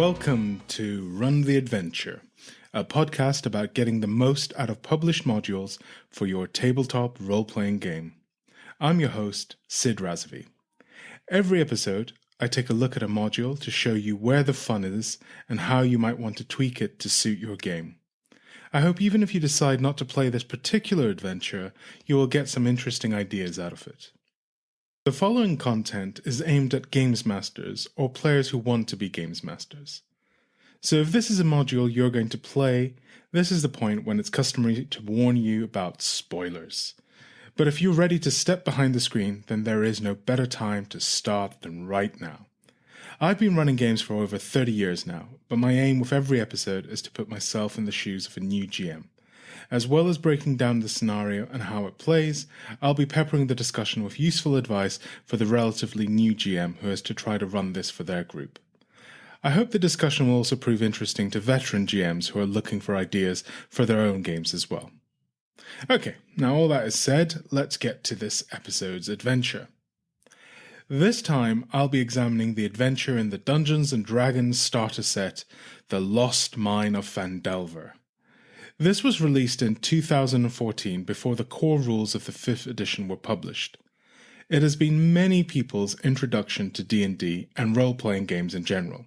Welcome to Run the Adventure, a podcast about getting the most out of published modules for your tabletop role-playing game. I'm your host, Sid Razavi. Every episode, I take a look at a module to show you where the fun is and how you might want to tweak it to suit your game. I hope even if you decide not to play this particular adventure, you will get some interesting ideas out of it. The following content is aimed at games masters or players who want to be games masters. So if this is a module you're going to play, this is the point when it's customary to warn you about spoilers. But if you're ready to step behind the screen, then there is no better time to start than right now. I've been running games for over 30 years now, but my aim with every episode is to put myself in the shoes of a new GM. As well as breaking down the scenario and how it plays, I'll be peppering the discussion with useful advice for the relatively new GM who has to try to run this for their group. I hope the discussion will also prove interesting to veteran GMs who are looking for ideas for their own games as well. Okay, now all that is said, let's get to this episode's adventure. This time, I'll be examining the adventure in the Dungeons & Dragons starter set, The Lost Mine of Phandelver. This was released in 2014 before the core rules of the 5th edition were published. It has been many people's introduction to D&D and role-playing games in general.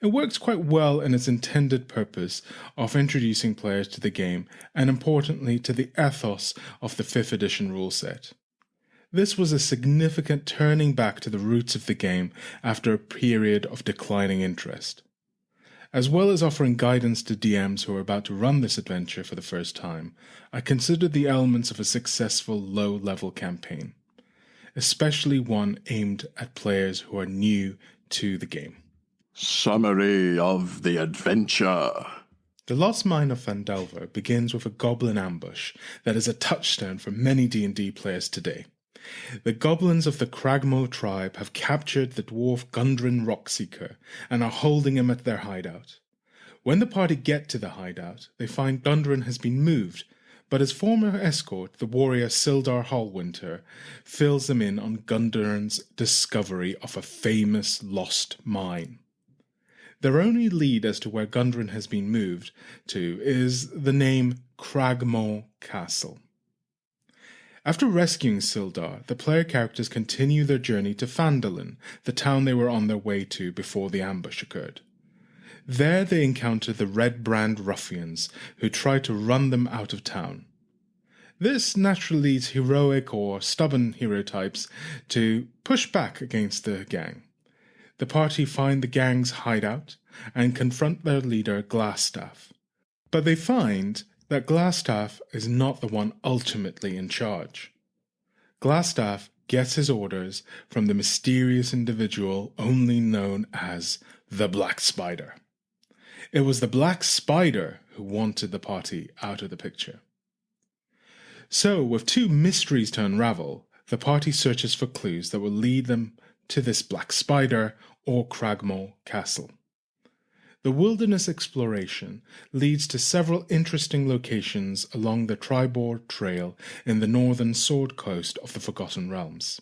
It works quite well in its intended purpose of introducing players to the game and importantly to the ethos of the 5th edition rule set. This was a significant turning back to the roots of the game after a period of declining interest. As well as offering guidance to DMs who are about to run this adventure for the first time, I considered the elements of a successful low-level campaign, especially one aimed at players who are new to the game. Summary of the adventure. The Lost Mine of Phandelver begins with a goblin ambush that is a touchstone for many D&D players today. The goblins of the Cragmo tribe have captured the dwarf Gundren Rockseeker and are holding him at their hideout. When the party get to the hideout, they find Gundren has been moved, but his former escort, the warrior Sildar Hallwinter, fills them in on Gundren's discovery of a famous lost mine. Their only lead as to where Gundren has been moved to is the name Cragmo Castle. After rescuing Sildar, the player characters continue their journey to Phandalin, the town they were on their way to before the ambush occurred. There they encounter the Red Brand ruffians, who try to run them out of town. This naturally leads heroic or stubborn hero types to push back against the gang. The party find the gang's hideout and confront their leader Glassstaff. But they find that Glassstaff is not the one ultimately in charge. Glassstaff gets his orders from the mysterious individual only known as the Black Spider. It was the Black Spider who wanted the party out of the picture. So, with two mysteries to unravel, the party searches for clues that will lead them to this Black Spider or Cragmo Castle. The wilderness exploration leads to several interesting locations along the Tribord Trail in the northern Sword Coast of the Forgotten Realms.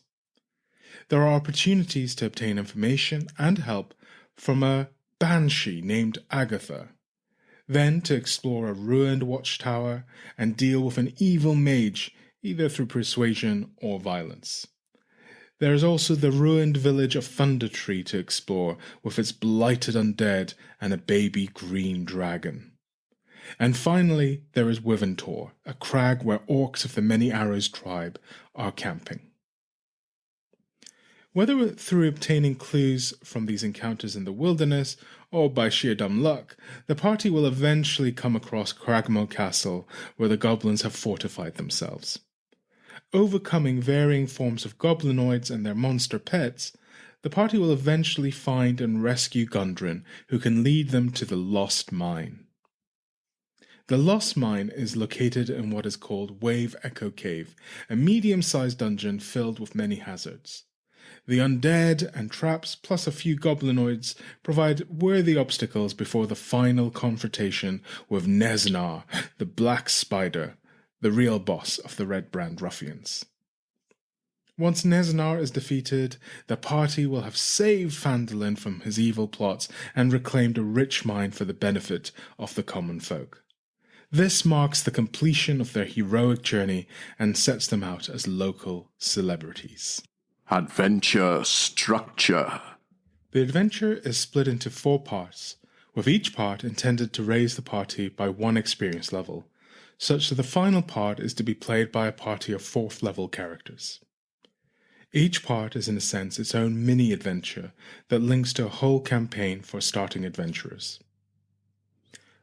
There are opportunities to obtain information and help from a banshee named Agatha, then to explore a ruined watchtower and deal with an evil mage either through persuasion or violence. There is also the ruined village of Thundertree to explore with its blighted undead and a baby green dragon. And finally, there is Wyventor, a crag where orcs of the Many Arrows tribe are camping. Whether through obtaining clues from these encounters in the wilderness or by sheer dumb luck, the party will eventually come across Cragmo Castle where the goblins have fortified themselves. Overcoming varying forms of goblinoids and their monster pets, the party will eventually find and rescue Gundren, who can lead them to the Lost Mine. The Lost Mine is located in what is called Wave Echo Cave, a medium-sized dungeon filled with many hazards. The undead and traps, plus a few goblinoids, provide worthy obstacles before the final confrontation with Neznar, the Black Spider, the real boss of the Red Brand ruffians. Once Nesnar is defeated, the party will have saved Phandalin from his evil plots and reclaimed a rich mine for the benefit of the common folk. This marks the completion of their heroic journey and sets them out as local celebrities. Adventure structure. The adventure is split into 4 parts, with each part intended to raise the party by 1 experience level, such that the final part is to be played by a party of 4th level characters. Each part is in a sense its own mini-adventure that links to a whole campaign for starting adventurers.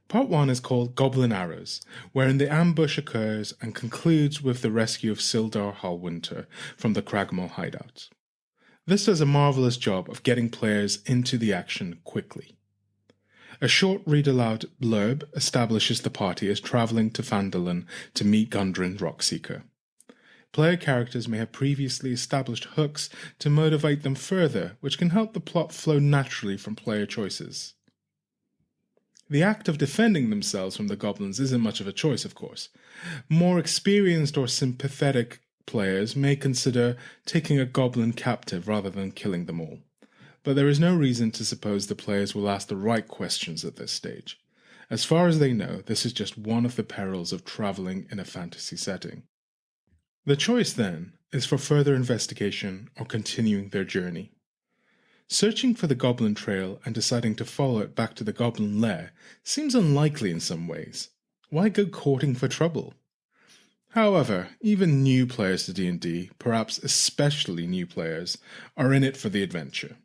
Part 1 is called Goblin Arrows, wherein the ambush occurs and concludes with the rescue of Sildar Hallwinter from the Cragmaw hideout. This does a marvellous job of getting players into the action quickly. A short read-aloud blurb establishes the party as travelling to Phandalin to meet Gundren's Rockseeker. Player characters may have previously established hooks to motivate them further, which can help the plot flow naturally from player choices. The act of defending themselves from the goblins isn't much of a choice, of course. More experienced or sympathetic players may consider taking a goblin captive rather than killing them all. But there is no reason to suppose the players will ask the right questions at this stage. As far as they know, this is just one of the perils of travelling in a fantasy setting. The choice, then, is for further investigation or continuing their journey. Searching for the goblin trail and deciding to follow it back to the goblin lair seems unlikely in some ways. Why go courting for trouble? However, even new players to D&D, perhaps especially new players, are in it for the adventure.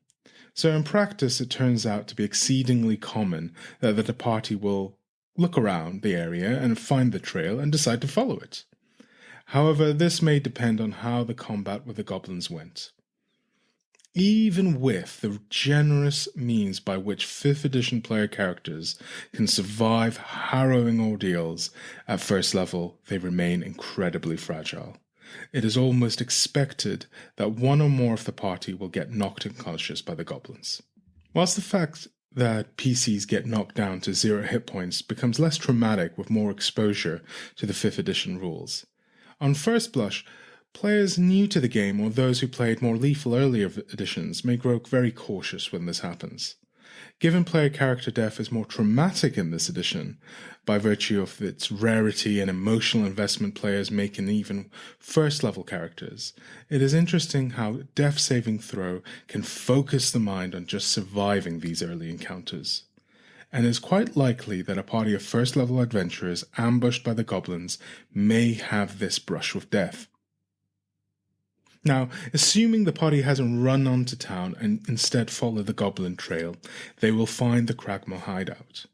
So in practice it turns out to be exceedingly common that the party will look around the area and find the trail and decide to follow it. However, this may depend on how the combat with the goblins went. Even with the generous means by which 5th edition player characters can survive harrowing ordeals at first level, they remain incredibly fragile. It is almost expected that one or more of the party will get knocked unconscious by the goblins. Whilst the fact that PCs get knocked down to 0 hit points becomes less traumatic with more exposure to the 5th edition rules, on first blush, players new to the game or those who played more lethal earlier editions may grow very cautious when this happens. Given player character death is more traumatic in this edition, by virtue of its rarity and emotional investment players make in even first level characters, it is interesting how death saving throw can focus the mind on just surviving these early encounters. And it is quite likely that a party of first level adventurers ambushed by the goblins may have this brush with death. Now, assuming the party hasn't run onto town and instead follow the goblin trail, they will find the Cragmaw hideout.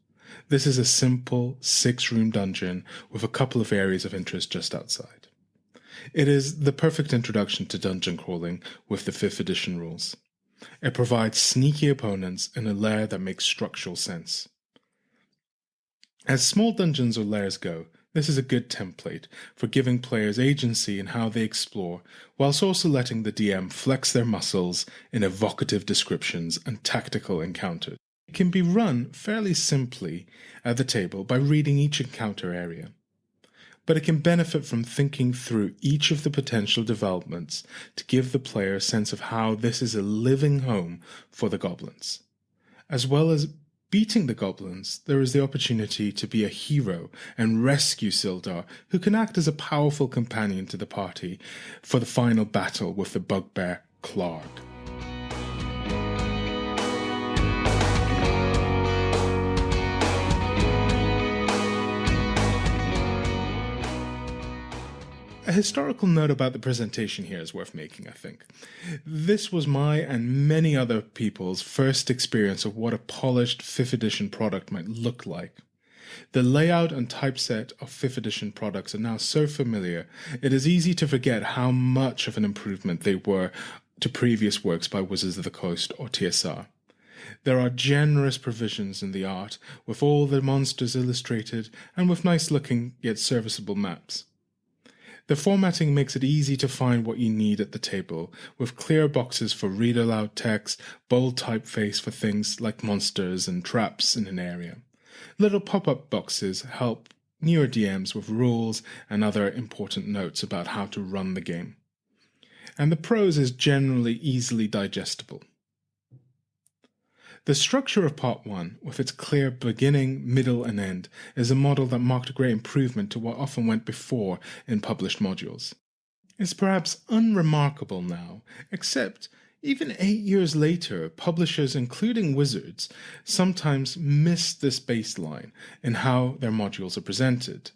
This is a simple 6-room dungeon with a couple of areas of interest just outside. It is the perfect introduction to dungeon crawling with the 5th edition rules. It provides sneaky opponents in a lair that makes structural sense. As small dungeons or lairs go, this is a good template for giving players agency in how they explore, whilst also letting the DM flex their muscles in evocative descriptions and tactical encounters. It can be run fairly simply at the table by reading each encounter area, but it can benefit from thinking through each of the potential developments to give the player a sense of how this is a living home for the goblins. As well as beating the goblins, there is the opportunity to be a hero and rescue Sildar, who can act as a powerful companion to the party for the final battle with the bugbear Clark. A historical note about the presentation here is worth making, I think. This was my and many other people's first experience of what a polished 5th edition product might look like. The layout and typeset of 5th edition products are now so familiar, it is easy to forget how much of an improvement they were to previous works by Wizards of the Coast or TSR. There are generous provisions in the art, with all the monsters illustrated and with nice-looking yet serviceable maps. The formatting makes it easy to find what you need at the table, with clear boxes for read-aloud text, bold typeface for things like monsters and traps in an area. Little pop-up boxes help newer DMs with rules and other important notes about how to run the game. and the prose is generally easily digestible. The structure of Part 1, with its clear beginning, middle, and end, is a model that marked a great improvement to what often went before in published modules. It's perhaps unremarkable now, except even 8 years later, publishers, including Wizards, sometimes miss this baseline in how their modules are presented.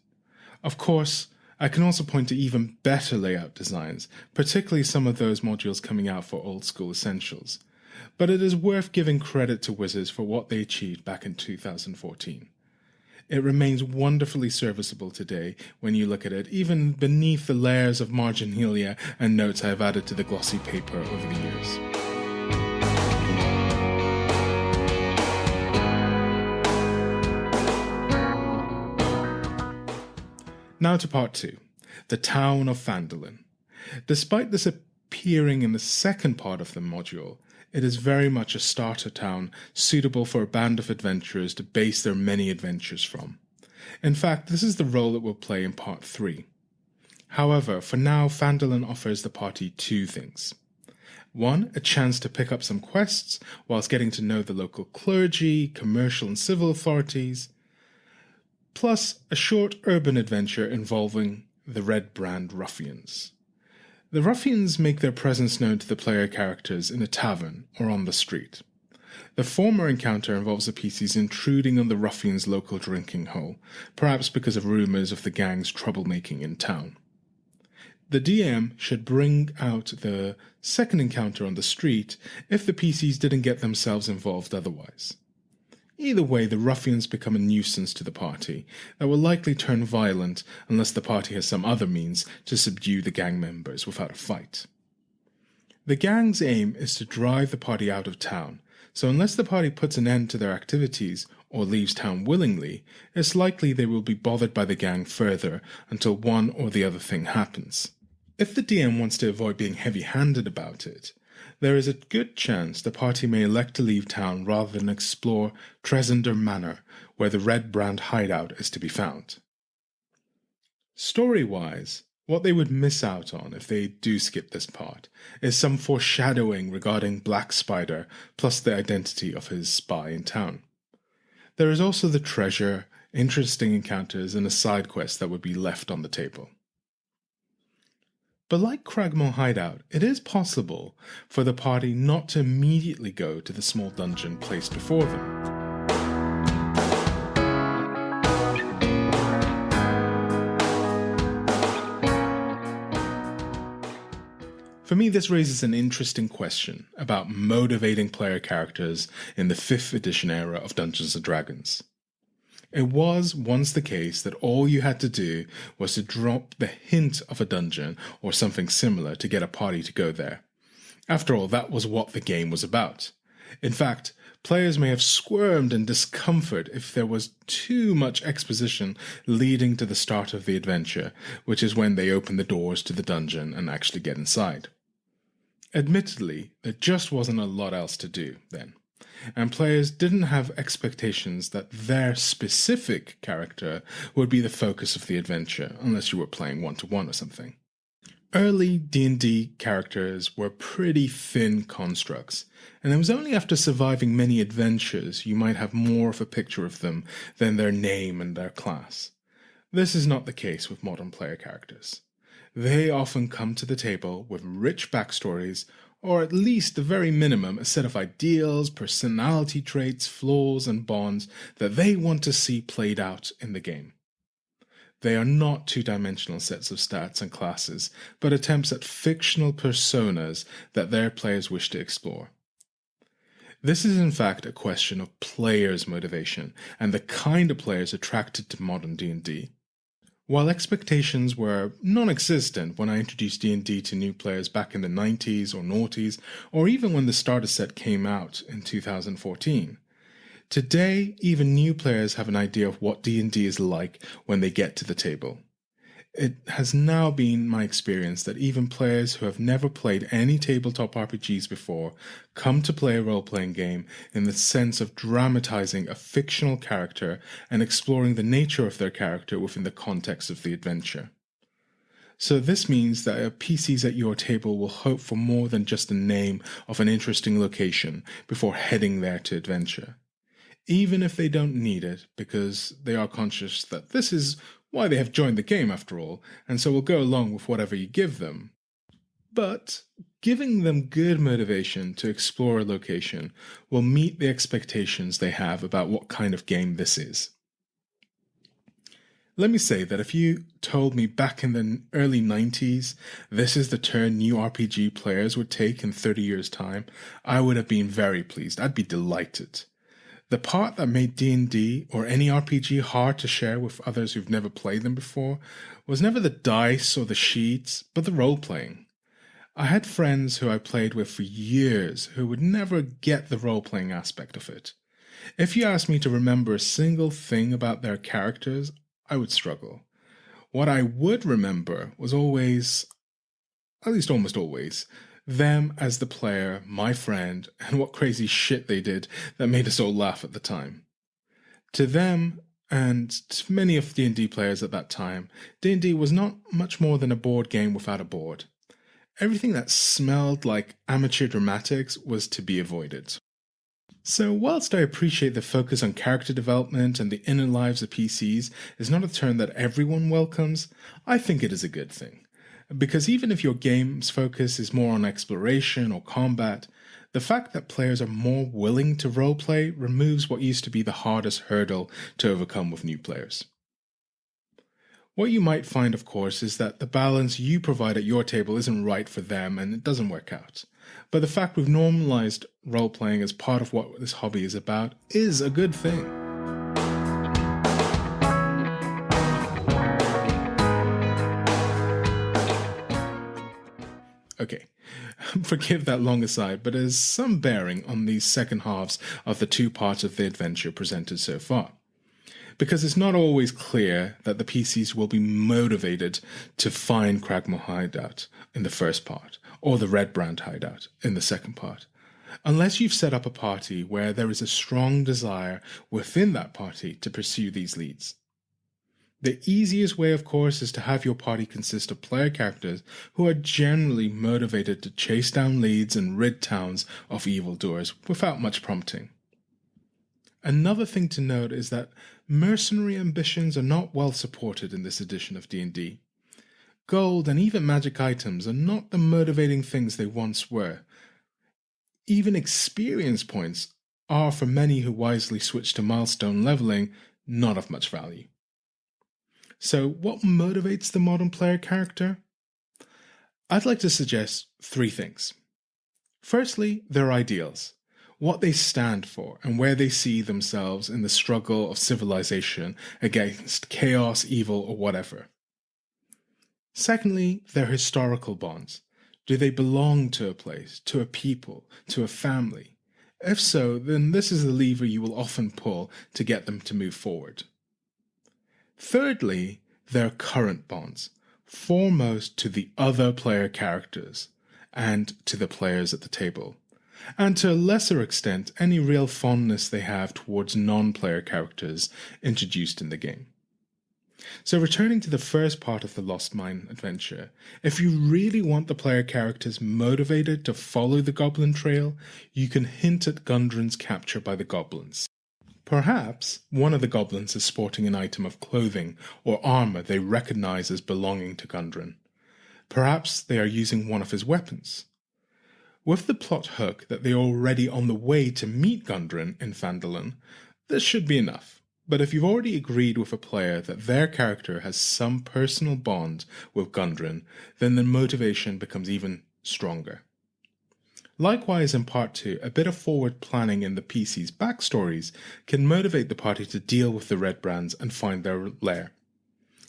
Of course, I can also point to even better layout designs, particularly some of those modules coming out for old school essentials. But it is worth giving credit to Wizards for what they achieved back in 2014. It remains wonderfully serviceable today when you look at it, even beneath the layers of marginalia and notes I have added to the glossy paper over the years. Now to Part 2, the Town of Phandelver. Despite this appearing in the second part of the module, it is very much a starter town suitable for a band of adventurers to base their many adventures from. In fact, this is the role it will play in Part 3. However, for now, Phandelver offers the party two things. One, a chance to pick up some quests whilst getting to know the local clergy, commercial and civil authorities, plus a short urban adventure involving the Red Brand Ruffians. The ruffians make their presence known to the player characters in a tavern or on the street. The former encounter involves the PCs intruding on the ruffians' local drinking hole, perhaps because of rumours of the gang's troublemaking in town. The DM should bring out the second encounter on the street if the PCs didn't get themselves involved otherwise. Either way, the ruffians become a nuisance to the party that will likely turn violent unless the party has some other means to subdue the gang members without a fight. The gang's aim is to drive the party out of town, so unless the party puts an end to their activities or leaves town willingly, it's likely they will be bothered by the gang further until one or the other thing happens. If the DM wants to avoid being heavy-handed about it, there is a good chance the party may elect to leave town rather than explore Tresender Manor, where the Red Brand hideout is to be found. Story-wise, what they would miss out on if they do skip this part is some foreshadowing regarding Black Spider plus the identity of his spy in town. There is also the treasure, interesting encounters, and a side quest that would be left on the table. But like Cragmore Hideout, it is possible for the party not to immediately go to the small dungeon placed before them. For me, this raises an interesting question about motivating player characters in the 5th edition era of Dungeons & Dragons. It was once the case that all you had to do was to drop the hint of a dungeon or something similar to get a party to go there. After all, that was what the game was about. In fact, players may have squirmed in discomfort if there was too much exposition leading to the start of the adventure, which is when they open the doors to the dungeon and actually get inside. Admittedly, there just wasn't a lot else to do then, and players didn't have expectations that their specific character would be the focus of the adventure, unless you were playing one-to-one or something. Early D&D characters were pretty thin constructs, and it was only after surviving many adventures you might have more of a picture of them than their name and their class. This is not the case with modern player characters. They often come to the table with rich backstories, or at least the very minimum a set of ideals, personality traits, flaws, and bonds that they want to see played out in the game. They are not two-dimensional sets of stats and classes, but attempts at fictional personas that their players wish to explore. This is in fact a question of players' motivation and the kind of players attracted to modern D&D. While expectations were non-existent when I introduced D&D to new players back in the 90s or noughties, or even when the starter set came out in 2014, today even new players have an idea of what D&D is like when they get to the table. It has now been my experience that even players who have never played any tabletop RPGs before come to play a role-playing game in the sense of dramatizing a fictional character and exploring the nature of their character within the context of the adventure. So this means that PCs at your table will hope for more than just the name of an interesting location before heading there to adventure, even if they don't need it, because they are conscious that this is why they have joined the game after all, and so will go along with whatever you give them. But giving them good motivation to explore a location will meet the expectations they have about what kind of game this is. Let me say that if you told me back in the early 90s this is the turn new RPG players would take in 30 years' time, I would have been very pleased. I'd be delighted. The part that made D&D or any RPG hard to share with others who've never played them before was never the dice or the sheets, but the role-playing. I had friends who I played with for years who would never get the role-playing aspect of it. If you asked me to remember a single thing about their characters, I would struggle. What I would remember was always, at least almost always, them as the player, my friend, and what crazy shit they did that made us all laugh at the time. To them, and to many of D&D players at that time, D&D was not much more than a board game without a board. Everything that smelled like amateur dramatics was to be avoided. So whilst I appreciate the focus on character development and the inner lives of PCs is not a turn that everyone welcomes, I think it is a good thing. Because even if your game's focus is more on exploration or combat, the fact that players are more willing to roleplay removes what used to be the hardest hurdle to overcome with new players. What you might find, of course, is that the balance you provide at your table isn't right for them and it doesn't work out. But the fact we've normalized role-playing as part of what this hobby is about is a good thing. Okay, forgive that long aside, but there's some bearing on these second halves of the two parts of the adventure presented so far. Because it's not always clear that the PCs will be motivated to find Cragmore Hideout in the first part, or the Red Brand Hideout in the second part, unless you've set up a party where there is a strong desire within that party to pursue these leads. The easiest way, of course, is to have your party consist of player characters who are generally motivated to chase down leads and rid towns of evildoers without much prompting. Another thing to note is that mercenary ambitions are not well supported in this edition of D&D. Gold and even magic items are not the motivating things they once were. Even experience points are, for many who wisely switch to milestone leveling, not of much value. So what motivates the modern player character? I'd like to suggest three things. Firstly, their ideals. What they stand for and where they see themselves in the struggle of civilization against chaos, evil, or whatever. Secondly, their historical bonds. Do they belong to a place, to a people, to a family? If so, then this is the lever you will often pull to get them to move forward. Thirdly, their current bonds, foremost to the other player characters and to the players at the table. And to a lesser extent, any real fondness they have towards non-player characters introduced in the game. So returning to the first part of the Lost Mine adventure, if you really want the player characters motivated to follow the goblin trail, you can hint at Gundren's capture by the goblins. Perhaps one of the goblins is sporting an item of clothing or armor they recognize as belonging to Gundren. Perhaps they are using one of his weapons. With the plot hook that they are already on the way to meet Gundren in Phandelver, this should be enough. But if you've already agreed with a player that their character has some personal bond with Gundren, then the motivation becomes even stronger. Likewise, in Part 2, a bit of forward planning in the PC's backstories can motivate the party to deal with the Red Brands and find their lair.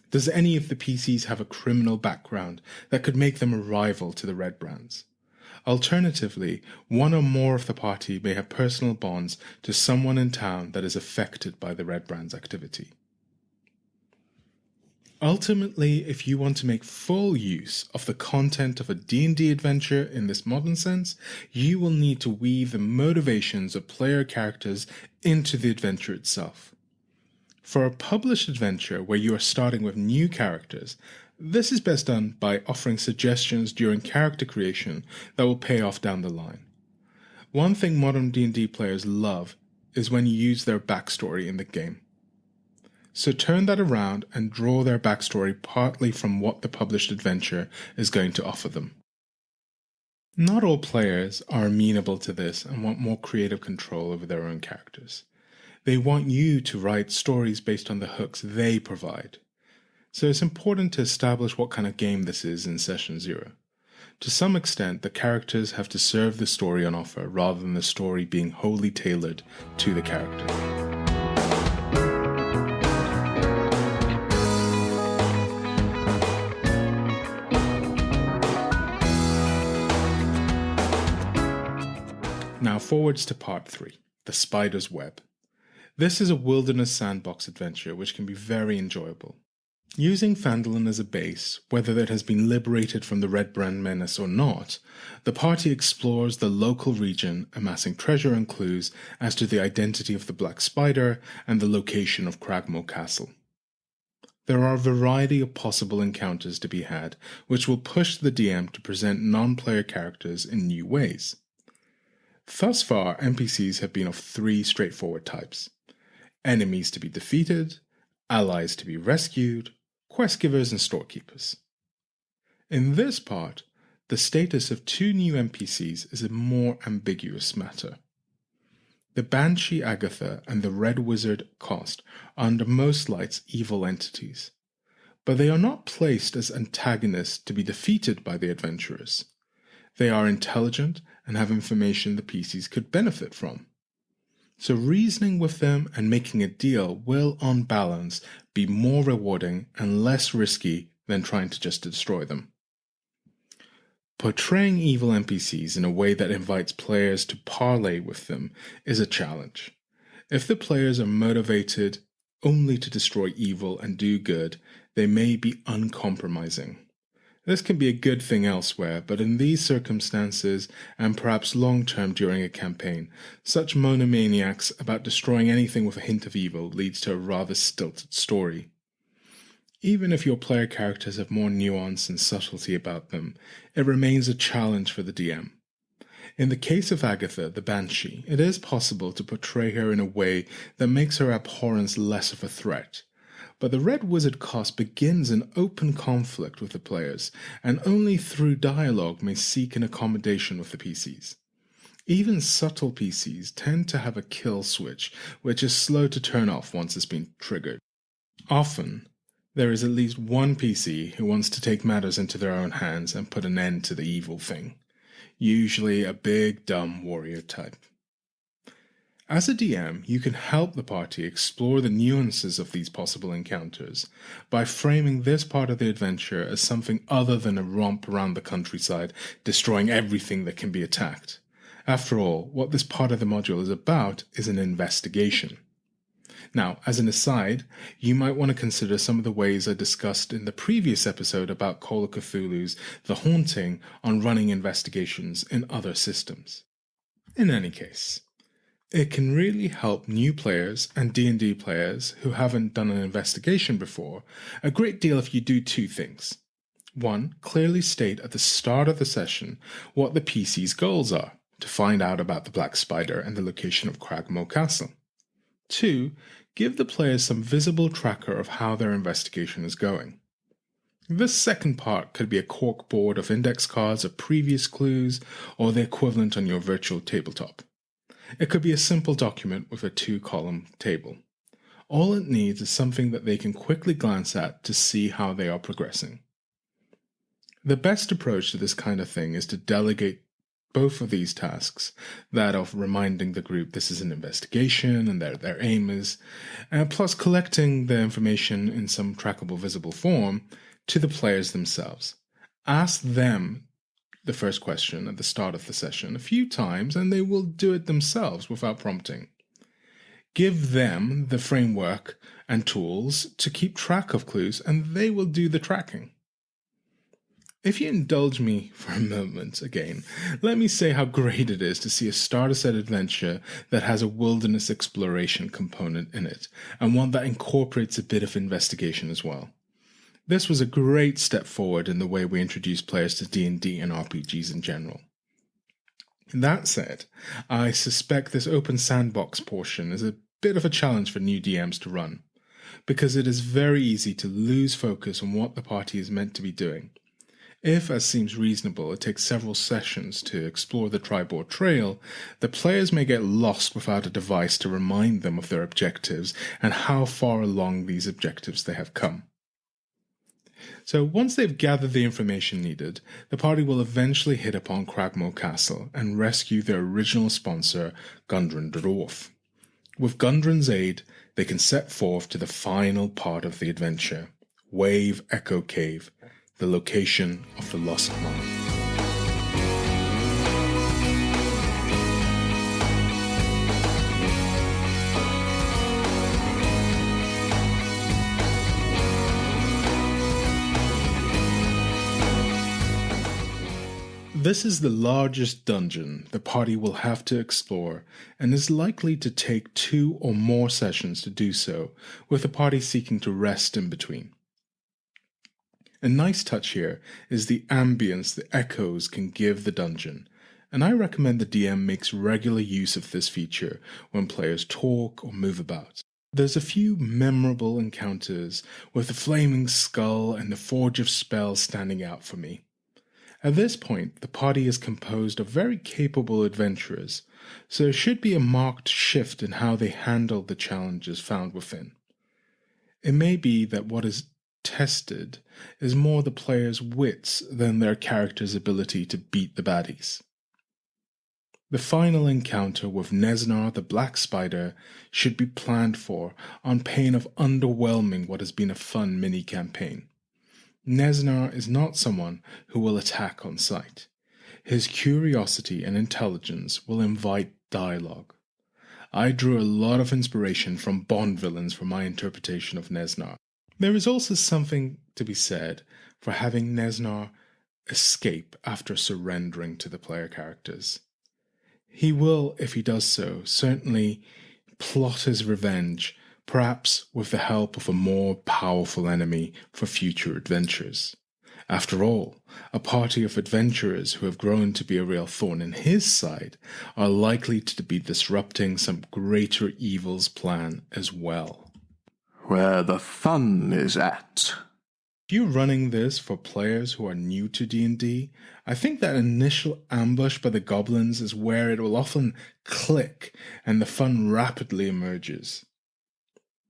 Does any of the PCs have a criminal background that could make them a rival to the Red Brands? Alternatively, one or more of the party may have personal bonds to someone in town that is affected by the Red Brand's activity. Ultimately, if you want to make full use of the content of a D&D adventure in this modern sense, you will need to weave the motivations of player characters into the adventure itself. For a published adventure where you are starting with new characters, This is best done by offering suggestions during character creation that will pay off down the line. One thing modern D&D players love is when you use their backstory in the game. So turn that around and draw their backstory partly from what the published adventure is going to offer them. Not all players are amenable to this and want more creative control over their own characters. They want you to write stories based on the hooks they provide. So it's important to establish what kind of game this is in Session 0. To some extent, the characters have to serve the story on offer rather than the story being wholly tailored to the character. Now forwards to Part 3, The Spider's Web. This is a wilderness sandbox adventure which can be very enjoyable. Using Phandalin as a base, whether it has been liberated from the Red Brand Menace or not, the party explores the local region, amassing treasure and clues as to the identity of the Black Spider and the location of Cragmore Castle. There are a variety of possible encounters to be had, which will push the DM to present non-player characters in new ways. Thus far, NPCs have been of 3 straightforward types: enemies to be defeated, allies to be rescued, quest givers and storekeepers. In this part, the status of 2 new NPCs is a more ambiguous matter. The Banshee Agatha and the Red Wizard Cost are under most lights evil entities, but they are not placed as antagonists to be defeated by the adventurers. They are intelligent and have information the PCs could benefit from. So reasoning with them and making a deal will, on balance, be more rewarding and less risky than trying to just destroy them. Portraying evil NPCs in a way that invites players to parley with them is a challenge. If the players are motivated only to destroy evil and do good, they may be uncompromising. This can be a good thing elsewhere, but in these circumstances, and perhaps long-term during a campaign, such monomaniacs about destroying anything with a hint of evil leads to a rather stilted story. Even if your player characters have more nuance and subtlety about them, it remains a challenge for the DM. In the case of Agatha, the Banshee, it is possible to portray her in a way that makes her abhorrence less of a threat. But the Red Wizard Cost begins an open conflict with the players, and only through dialogue may seek an accommodation with the PCs. Even subtle PCs tend to have a kill switch, which is slow to turn off once it's been triggered. Often, there is at least one PC who wants to take matters into their own hands and put an end to the evil thing, usually a big, dumb warrior type. As a DM, you can help the party explore the nuances of these possible encounters by framing this part of the adventure as something other than a romp around the countryside, destroying everything that can be attacked. After all, what this part of the module is about is an investigation. Now, as an aside, you might want to consider some of the ways I discussed in the previous episode about Call of Cthulhu's The Haunting on running investigations in other systems. In any case, it can really help new players and D&D players who haven't done an investigation before a great deal if you do 2 things. 1. Clearly state at the start of the session what the PC's goals are, to find out about the Black Spider and the location of Cragmore Castle. 2. Give the players some visible tracker of how their investigation is going. This second part could be a cork board of index cards of previous clues or the equivalent on your virtual tabletop. It could be a simple document with a 2-column table. All it needs is something that they can quickly glance at to see how they are progressing. The best approach to this kind of thing is to delegate both of these tasks, that of reminding the group this is an investigation and that their aim is, plus collecting the information in some trackable visible form, to the players themselves. Ask them the first question at the start of the session a few times and they will do it themselves without prompting. Give them the framework and tools to keep track of clues and they will do the tracking. If you indulge me for a moment again, let me say how great it is to see a starter set adventure that has a wilderness exploration component in it, and one that incorporates a bit of investigation as well. This was a great step forward in the way we introduce players to D&D and RPGs in general. That said, I suspect this open sandbox portion is a bit of a challenge for new DMs to run, because it is very easy to lose focus on what the party is meant to be doing. If, as seems reasonable, it takes several sessions to explore the Triboard Trail, the players may get lost without a device to remind them of their objectives and how far along these objectives they have come. So once they've gathered the information needed, the party will eventually hit upon Cragmore Castle and rescue their original sponsor, Gundren the Dwarf. With Gundren's aid, they can set forth to the final part of the adventure, Wave Echo Cave, the location of the Lost Mine. This is the largest dungeon the party will have to explore and is likely to take 2 or more sessions to do so, with the party seeking to rest in between. A nice touch here is the ambience the echoes can give the dungeon, and I recommend the DM makes regular use of this feature when players talk or move about. There's a few memorable encounters with the Flaming Skull and the Forge of Spells standing out for me. At this point, the party is composed of very capable adventurers, so there should be a marked shift in how they handle the challenges found within. It may be that what is tested is more the player's wits than their character's ability to beat the baddies. The final encounter with Nesnar the Black Spider should be planned for on pain of underwhelming what has been a fun mini-campaign. Nesnar is not someone who will attack on sight. His curiosity and intelligence will invite dialogue. I drew a lot of inspiration from Bond villains for my interpretation of Nesnar. There is also something to be said for having Nesnar escape after surrendering to the player characters. He will, if he does so, certainly plot his revenge, perhaps with the help of a more powerful enemy for future adventures. After all, a party of adventurers who have grown to be a real thorn in his side are likely to be disrupting some greater evil's plan as well. Where the fun is at. If you're running this for players who are new to D&D, I think that initial ambush by the goblins is where it will often click and the fun rapidly emerges.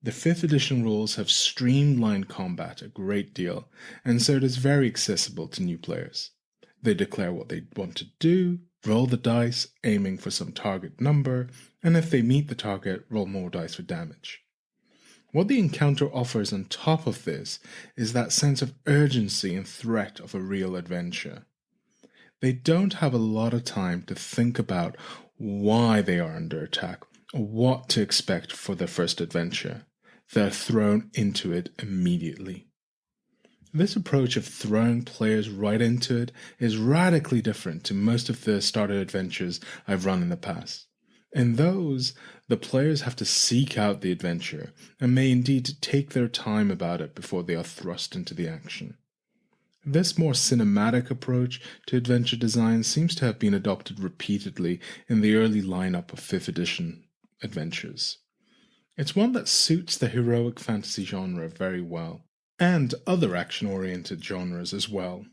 The 5th edition rules have streamlined combat a great deal, and so it is very accessible to new players. They declare what they want to do, roll the dice, aiming for some target number, and if they meet the target, roll more dice for damage. What the encounter offers on top of this is that sense of urgency and threat of a real adventure. They don't have a lot of time to think about why they are under attack or what to expect for their first adventure. They're thrown into it immediately. This approach of throwing players right into it is radically different to most of the starter adventures I've run in the past. In those, the players have to seek out the adventure and may indeed take their time about it before they are thrust into the action. This more cinematic approach to adventure design seems to have been adopted repeatedly in the early lineup of 5th edition adventures. It's one that suits the heroic fantasy genre very well, and other action-oriented genres as well.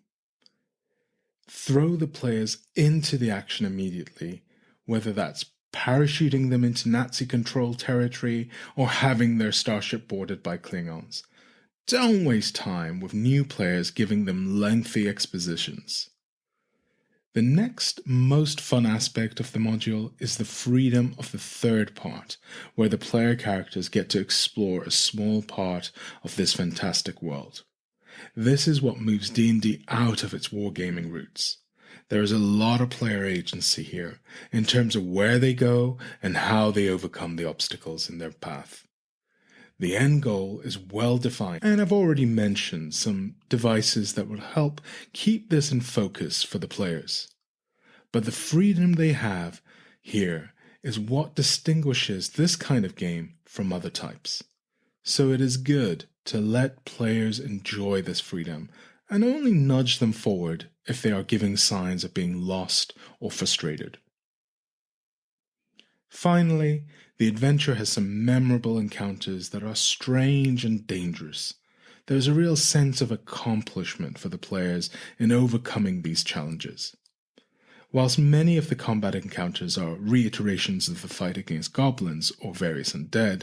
Throw the players into the action immediately, whether that's parachuting them into Nazi-controlled territory or having their starship boarded by Klingons. Don't waste time with new players giving them lengthy expositions. The next most fun aspect of the module is the freedom of the third part, where the player characters get to explore a small part of this fantastic world. This is what moves D&D out of its wargaming roots. There is a lot of player agency here, in terms of where they go and how they overcome the obstacles in their path. The end goal is well defined, and I've already mentioned some devices that will help keep this in focus for the players. But the freedom they have here is what distinguishes this kind of game from other types. So it is good to let players enjoy this freedom and only nudge them forward if they are giving signs of being lost or frustrated. Finally, the adventure has some memorable encounters that are strange and dangerous. There's a real sense of accomplishment for the players in overcoming these challenges. Whilst many of the combat encounters are reiterations of the fight against goblins or various undead,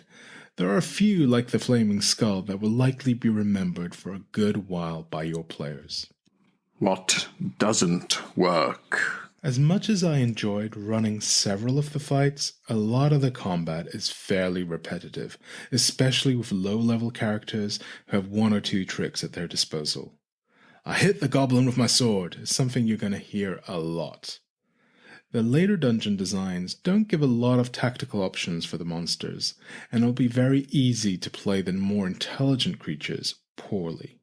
there are a few like the Flaming Skull that will likely be remembered for a good while by your players. What doesn't work? As much as I enjoyed running several of the fights, a lot of the combat is fairly repetitive, especially with low-level characters who have one or two tricks at their disposal. I hit the goblin with my sword is something you're going to hear a lot. The later dungeon designs don't give a lot of tactical options for the monsters, and it'll be very easy to play the more intelligent creatures poorly.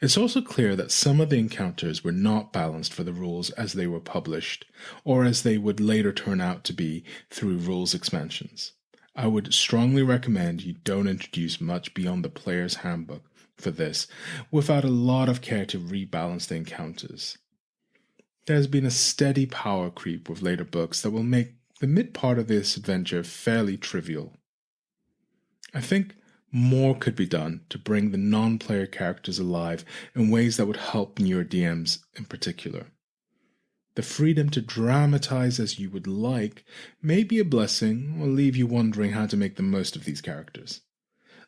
It's also clear that some of the encounters were not balanced for the rules as they were published, or as they would later turn out to be through rules expansions. I would strongly recommend you don't introduce much beyond the player's handbook for this, without a lot of care to rebalance the encounters. There's been a steady power creep with later books that will make the mid part of this adventure fairly trivial. I think more could be done to bring the non-player characters alive in ways that would help newer DMs in particular. The freedom to dramatize as you would like may be a blessing or leave you wondering how to make the most of these characters.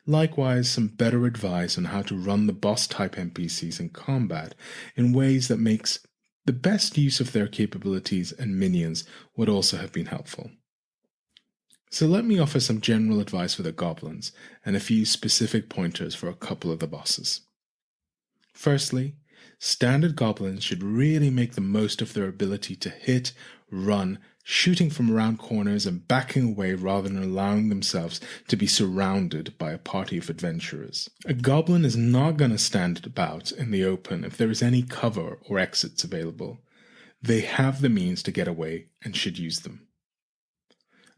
Likewise, some better advice on how to run the boss-type NPCs in combat in ways that makes the best use of their capabilities and minions would also have been helpful. So let me offer some general advice for the goblins and a few specific pointers for a couple of the bosses. Firstly, standard goblins should really make the most of their ability to hit, run, shooting from around corners and backing away rather than allowing themselves to be surrounded by a party of adventurers. A goblin is not going to stand about in the open if there is any cover or exits available. They have the means to get away and should use them.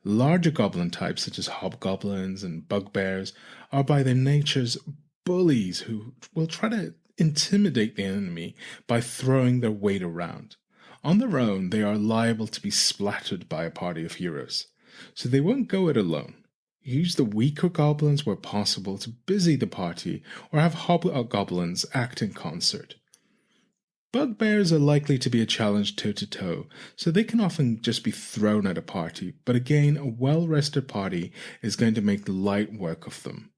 Larger goblin types such as hobgoblins and bugbears are by their natures bullies who will try to intimidate the enemy by throwing their weight around. On their own, they are liable to be splattered by a party of heroes, so they won't go it alone. Use the weaker goblins where possible to busy the party, or have hobgoblins act in concert. Bugbears are likely to be a challenge toe-to-toe, so they can often just be thrown at a party, but again, a well-rested party is going to make light work of them,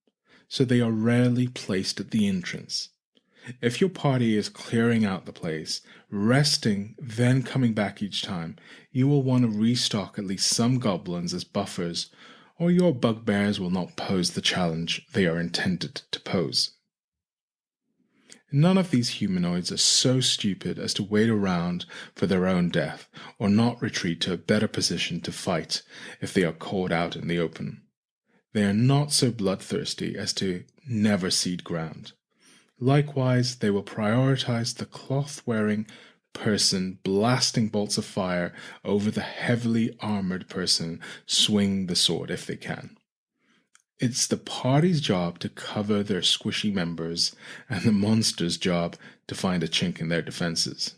so they are rarely placed at the entrance. If your party is clearing out the place, resting, then coming back each time, you will want to restock at least some goblins as buffers, or your bugbears will not pose the challenge they are intended to pose. None of these humanoids are so stupid as to wait around for their own death, or not retreat to a better position to fight if they are caught out in the open. They are not so bloodthirsty as to never cede ground. Likewise, they will prioritize the cloth-wearing person blasting bolts of fire over the heavily armored person swinging the sword if they can. It's the party's job to cover their squishy members and the monster's job to find a chink in their defenses.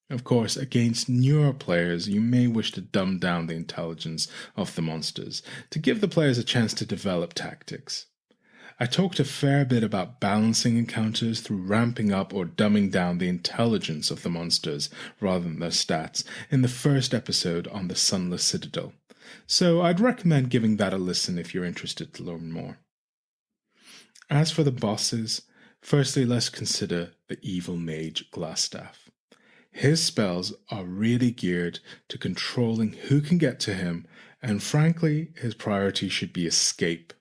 Of course, against newer players, you may wish to dumb down the intelligence of the monsters to give the players a chance to develop tactics. I talked a fair bit about balancing encounters through ramping up or dumbing down the intelligence of the monsters rather than their stats in the first episode on the Sunless Citadel, so I'd recommend giving that a listen if you're interested to learn more. As for the bosses, firstly let's consider the evil mage Glassstaff. His spells are really geared to controlling who can get to him, and frankly, his priority should be escape.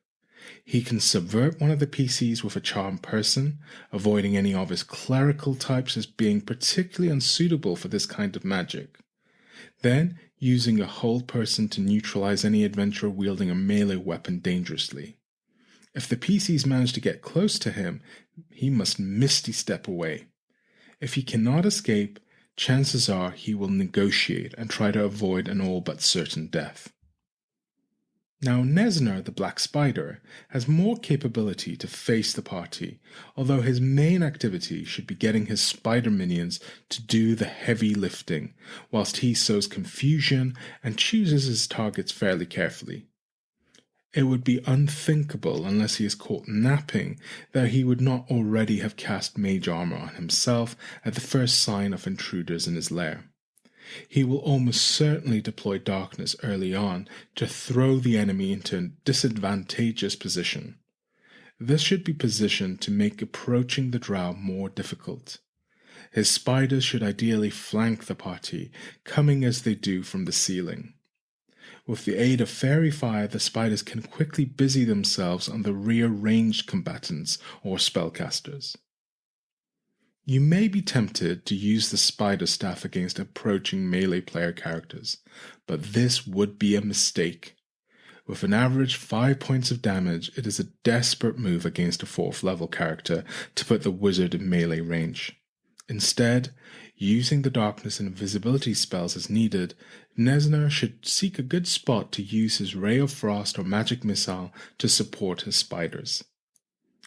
He can subvert one of the PCs with a charmed person, avoiding any of his clerical types as being particularly unsuitable for this kind of magic. Then, using a hold person to neutralize any adventurer wielding a melee weapon dangerously. If the PCs manage to get close to him, he must misty step away. If he cannot escape, chances are he will negotiate and try to avoid an all but certain death. Now, Nesner, the Black Spider, has more capability to face the party, although his main activity should be getting his spider minions to do the heavy lifting, whilst he sows confusion and chooses his targets fairly carefully. It would be unthinkable, unless he is caught napping, that he would not already have cast mage armor on himself at the first sign of intruders in his lair. He will almost certainly deploy darkness early on to throw the enemy into a disadvantageous position. This should be positioned to make approaching the drow more difficult. His spiders should ideally flank the party, coming as they do from the ceiling. With the aid of fairy fire, the spiders can quickly busy themselves on the rear ranged combatants or spellcasters. You may be tempted to use the spider staff against approaching melee player characters, but this would be a mistake. With an average 5 points of damage, it is a desperate move against a 4th level character to put the wizard in melee range. Instead, using the darkness and invisibility spells as needed, Nesner should seek a good spot to use his Ray of Frost or Magic Missile to support his spiders.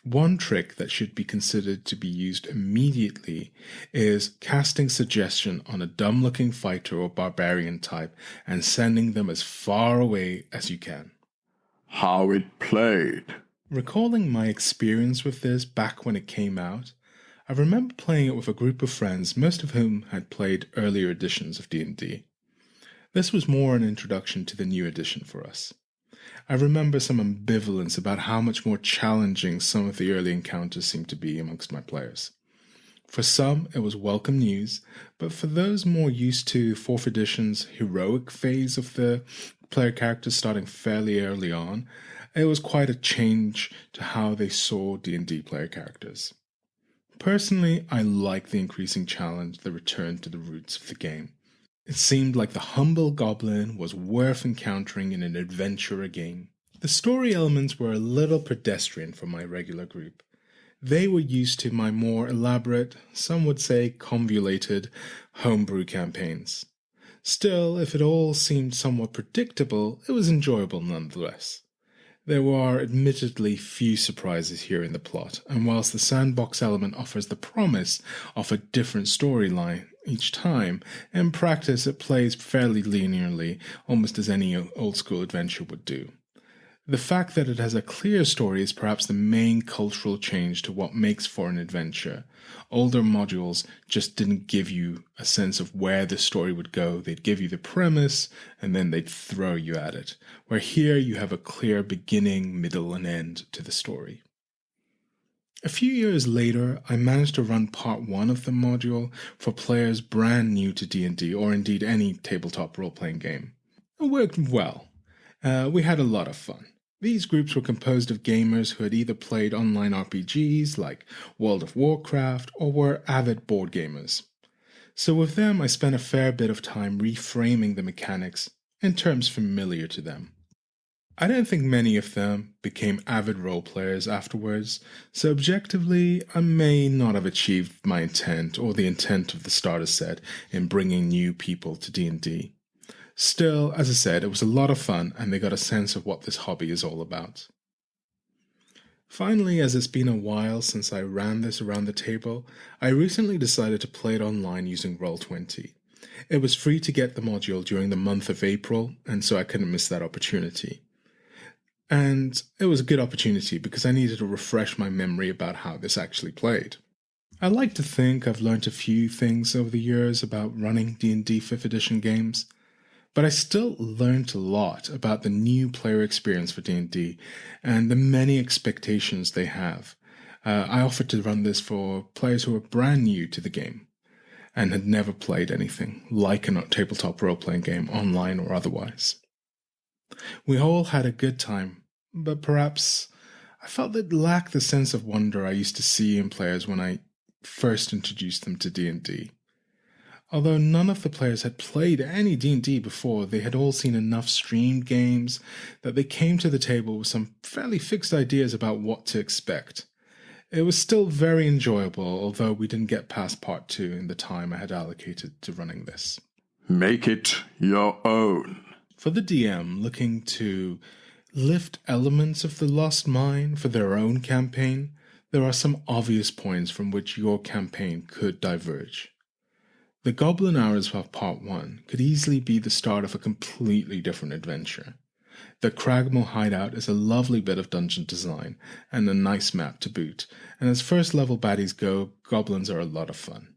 One trick that should be considered to be used immediately is casting Suggestion on a dumb-looking fighter or barbarian type and sending them as far away as you can. How it played. Recalling my experience with this back when it came out, I remember playing it with a group of friends, most of whom had played earlier editions of D&D. This was more an introduction to the new edition for us. I remember some ambivalence about how much more challenging some of the early encounters seemed to be amongst my players. For some, it was welcome news, but for those more used to 4th edition's heroic phase of the player characters starting fairly early on, it was quite a change to how they saw D&D player characters. Personally, I like the increasing challenge that returned to the roots of the game. It seemed like the humble goblin was worth encountering in an adventure game. The story elements were a little pedestrian for my regular group. They were used to my more elaborate, some would say convoluted, homebrew campaigns. Still, if it all seemed somewhat predictable, it was enjoyable nonetheless. There were admittedly few surprises here in the plot, and whilst the sandbox element offers the promise of a different storyline each time, in practice it plays fairly linearly, almost as any old-school adventure would do. The fact that it has a clear story is perhaps the main cultural change to what makes for an adventure. Older modules just didn't give you a sense of where the story would go. They'd give you the premise, and then they'd throw you at it. Where here you have a clear beginning, middle, and end to the story. A few years later, I managed to run part 1 of the module for players brand new to D&D, or indeed any tabletop role-playing game. It worked well. We had a lot of fun. These groups were composed of gamers who had either played online RPGs like World of Warcraft or were avid board gamers. So with them, I spent a fair bit of time reframing the mechanics in terms familiar to them. I don't think many of them became avid role players afterwards, so objectively, I may not have achieved my intent or the intent of the starter set in bringing new people to D&D. Still, as I said, it was a lot of fun and they got a sense of what this hobby is all about. Finally, as it's been a while since I ran this around the table, I recently decided to play it online using Roll20. It was free to get the module during the month of April, and so I couldn't miss that opportunity. And it was a good opportunity because I needed to refresh my memory about how this actually played. I like to think I've learned a few things over the years about running D&D 5th edition games, but I still learned a lot about the new player experience for D&D and the many expectations they have. I offered to run this for players who were brand new to the game and had never played anything like a tabletop role-playing game, online or otherwise. We all had a good time, but perhaps I felt it lacked the sense of wonder I used to see in players when I first introduced them to D&D. Although none of the players had played any D&D before, they had all seen enough streamed games that they came to the table with some fairly fixed ideas about what to expect. It was still very enjoyable, although we didn't get past part 2 in the time I had allocated to running this. Make it your own. For the DM looking to lift elements of the Lost Mine for their own campaign, there are some obvious points from which your campaign could diverge. The Goblin Hours of Part 1 could easily be the start of a completely different adventure. The Cragmore hideout is a lovely bit of dungeon design and a nice map to boot, and as first level baddies go, goblins are a lot of fun.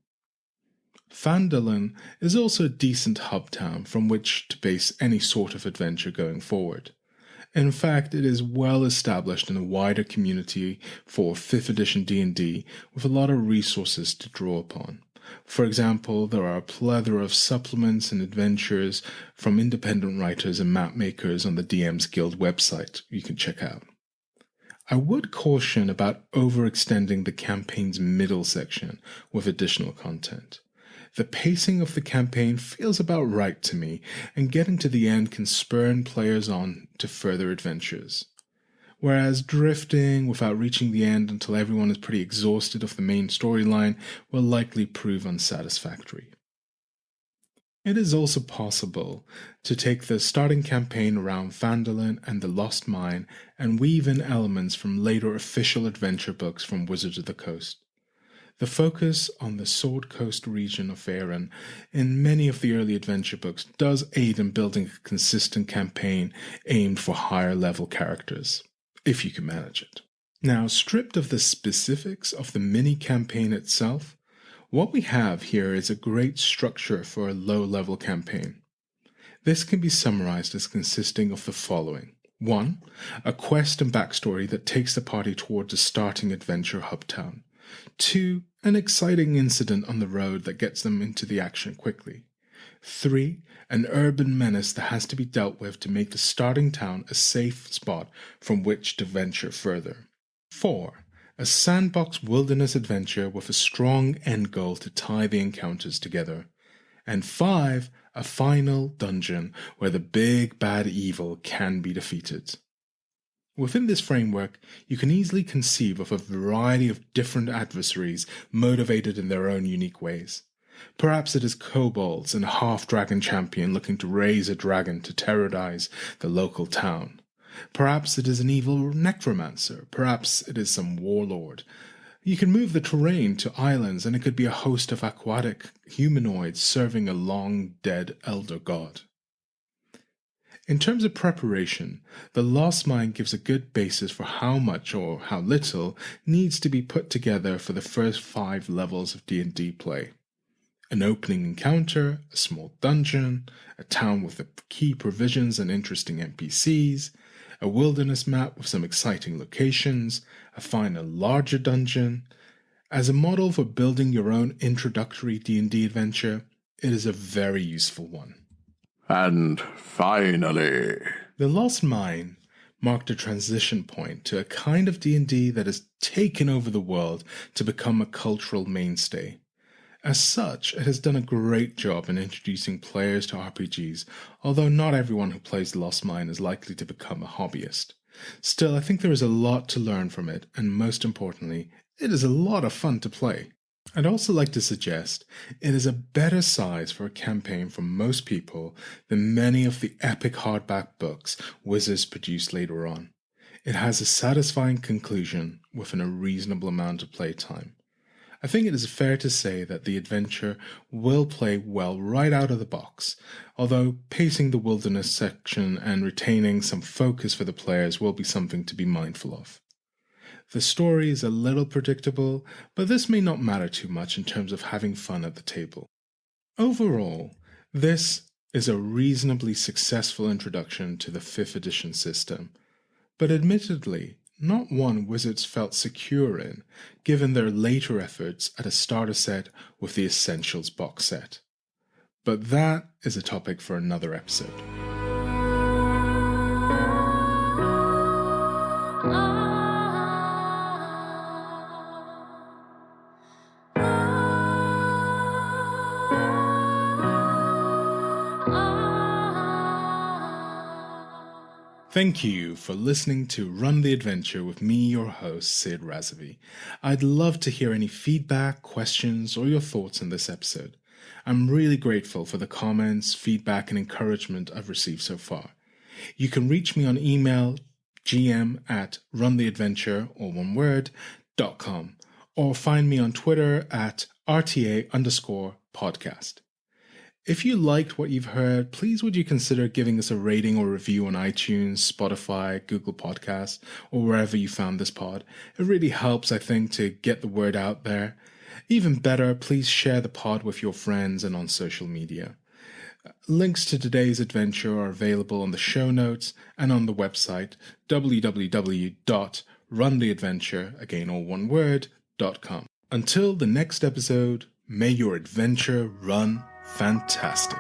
Phandelver is also a decent hub town from which to base any sort of adventure going forward. In fact, it is well established in a wider community for 5th edition D&D with a lot of resources to draw upon. For example, there are a plethora of supplements and adventures from independent writers and map makers on the DM's Guild website you can check out. I would caution about overextending the campaign's middle section with additional content. The pacing of the campaign feels about right to me, and getting to the end can spur players on to further adventures. Whereas drifting without reaching the end until everyone is pretty exhausted of the main storyline will likely prove unsatisfactory. It is also possible to take the starting campaign around Phandelver and the Lost Mine and weave in elements from later official adventure books from Wizards of the Coast. The focus on the Sword Coast region of Erin in many of the early adventure books does aid in building a consistent campaign aimed for higher level characters, if you can manage it. Now, stripped of the specifics of the mini-campaign itself, what we have here is a great structure for a low-level campaign. This can be summarized as consisting of the following. 1. A quest and backstory that takes the party towards a starting adventure hub town. 2. An exciting incident on the road that gets them into the action quickly. 3. An urban menace that has to be dealt with to make the starting town a safe spot from which to venture further. 4. A sandbox wilderness adventure with a strong end goal to tie the encounters together. And 5. A final dungeon where the big bad evil can be defeated. Within this framework, you can easily conceive of a variety of different adversaries motivated in their own unique ways. Perhaps it is kobolds and a half-dragon champion looking to raise a dragon to terrorize the local town. Perhaps it is an evil necromancer. Perhaps it is some warlord. You can move the terrain to islands, and it could be a host of aquatic humanoids serving a long-dead elder god. In terms of preparation, the Lost Mine gives a good basis for how much or how little needs to be put together for the first 5 levels of D&D play. An opening encounter, a small dungeon, a town with the key provisions and interesting NPCs, a wilderness map with some exciting locations, a final larger dungeon. As a model for building your own introductory D&D adventure, it is a very useful one. And finally, The Lost Mine marked a transition point to a kind of D&D that has taken over the world to become a cultural mainstay. As such, it has done a great job in introducing players to RPGs, although not everyone who plays The Lost Mine is likely to become a hobbyist. Still, I think there is a lot to learn from it, and most importantly, it is a lot of fun to play. I'd also like to suggest it is a better size for a campaign for most people than many of the epic hardback books Wizards produce later on. It has a satisfying conclusion within a reasonable amount of playtime. I think it is fair to say that the adventure will play well right out of the box, although pacing the wilderness section and retaining some focus for the players will be something to be mindful of. The story is a little predictable, but this may not matter too much in terms of having fun at the table. Overall, this is a reasonably successful introduction to the 5th edition system, but admittedly, not one Wizards felt secure in, given their later efforts at a starter set with the Essentials box set. But that is a topic for another episode. Thank you for listening to Run the Adventure with me, your host, Sid Razavi. I'd love to hear any feedback, questions, or your thoughts on this episode. I'm really grateful for the comments, feedback, and encouragement I've received so far. You can reach me on email gm@runtheadventure, or one word, .com, or find me on Twitter at RTA_podcast. If you liked what you've heard, please would you consider giving us a rating or review on iTunes, Spotify, Google Podcasts, or wherever you found this pod. It really helps, I think, to get the word out there. Even better, please share the pod with your friends and on social media. Links to today's adventure are available on the show notes and on the website www.runtheadventure, again all one word, .com. Until the next episode, may your adventure run fantastic.